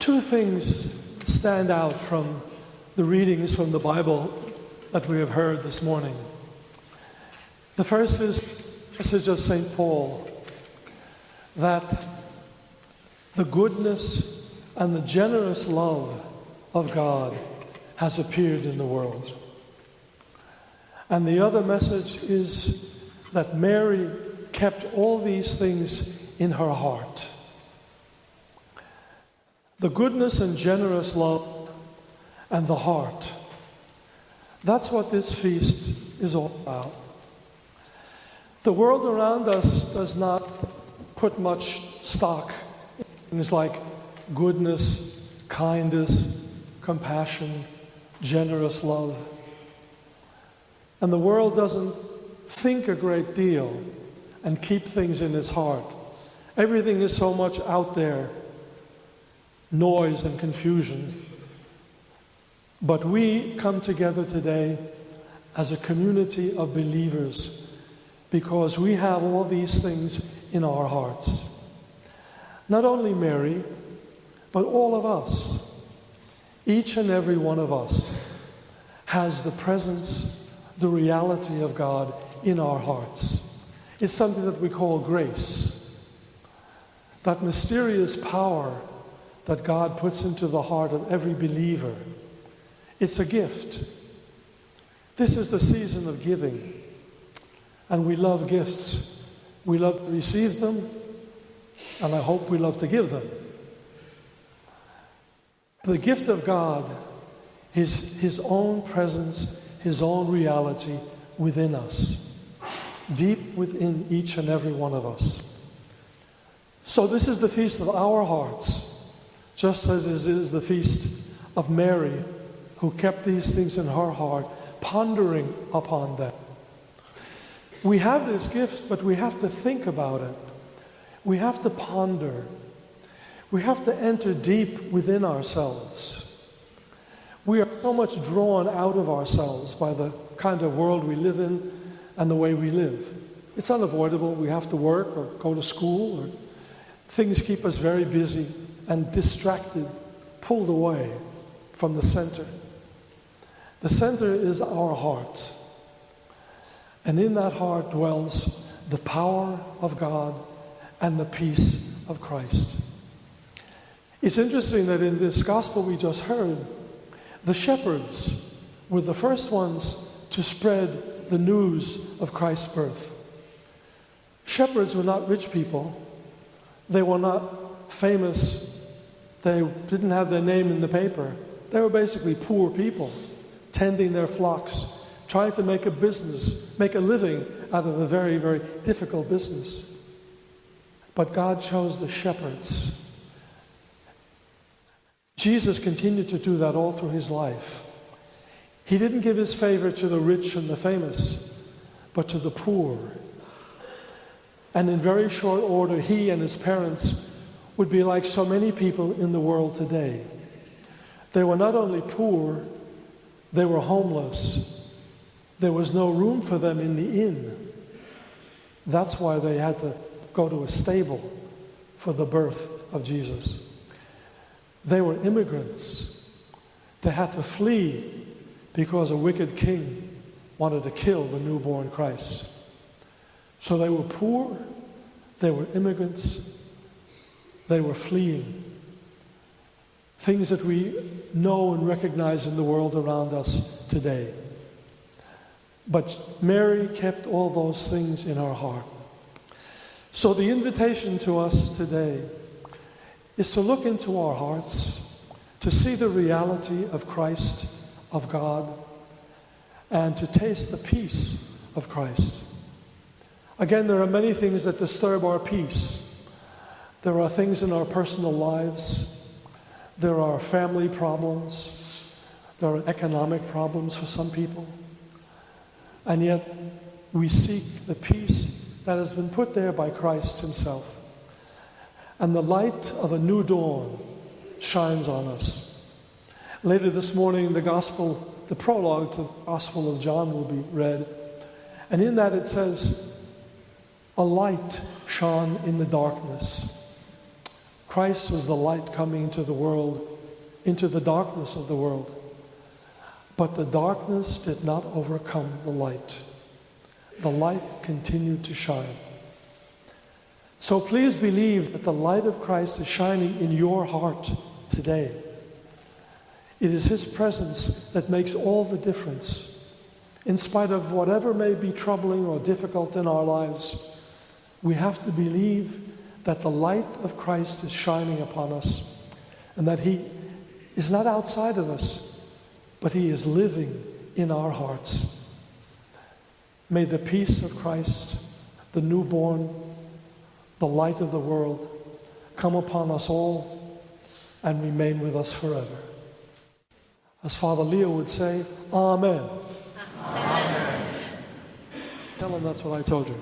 Two things stand out from the readings from the Bible that we have heard this morning. The first is the message of St. Paul, that the goodness and the generous love of God has appeared in the world. And the other message is that Mary kept all these things in her heart. The goodness and generous love and the heart. That's what this feast is all about. The world around us does not put much stock in things like goodness, kindness, compassion, generous love. And the world doesn't think a great deal and keep things in its heart. Everything is so much out there, noise and confusion. But we come together today as a community of believers because we have all these things in our hearts. Not only Mary, but all of us, each and every one of us, has the presence, the reality of God in our hearts. It's something that we call grace. That mysterious power that God puts into the heart of every believer. It's a gift. This is the season of giving. And we love gifts. We love to receive them, and I hope we love to give them. The gift of God is His own presence, His own reality within us, deep within each and every one of us. So this is the feast of our hearts, just as it is the feast of Mary, who kept these things in her heart, pondering upon them. We have this gift, but we have to think about it. We have to ponder. We have to enter deep within ourselves. We are so much drawn out of ourselves by the kind of world we live in and the way we live. It's unavoidable. We have to work or go to school, or things keep us very busy and distracted, pulled away from the center. The center is our heart. And in that heart dwells the power of God and the peace of Christ. It's interesting that in this gospel we just heard, the shepherds were the first ones to spread the news of Christ's birth. Shepherds were not rich people. They were not famous. They didn't have their name in the paper. They were basically poor people, tending their flocks, trying to make a business, make a living out of a very, very difficult business. But God chose the shepherds. Jesus continued to do that all through his life. He didn't give his favor to the rich and the famous, but to the poor. And in very short order, he and his parents would be like so many people in the world today. They were not only poor, they were homeless. There was no room for them in the inn. That's why they had to go to a stable for the birth of Jesus. They were immigrants. They had to flee because a wicked king wanted to kill the newborn Christ. So they were poor, they were immigrants, they were fleeing. Things that we know and recognize in the world around us today. But Mary kept all those things in her heart. So the invitation to us today is to look into our hearts, to see the reality of Christ, of God, and to taste the peace of Christ. Again, there are many things that disturb our peace. There are things in our personal lives. There are family problems. There are economic problems for some people. And yet, we seek the peace that has been put there by Christ himself. And the light of a new dawn shines on us. Later this morning, the prologue to the Gospel of John will be read. And in that it says, a light shone in the darkness. Christ was the light coming into the world, into the darkness of the world. But the darkness did not overcome the light. The light continued to shine. So please believe that the light of Christ is shining in your heart today. It is His presence that makes all the difference. In spite of whatever may be troubling or difficult in our lives, we have to believe that the light of Christ is shining upon us and that He is not outside of us, but He is living in our hearts. May the peace of Christ, the newborn, the light of the world, come upon us all and remain with us forever. As Father Leo would say, Amen. Amen. Tell him that's what I told you.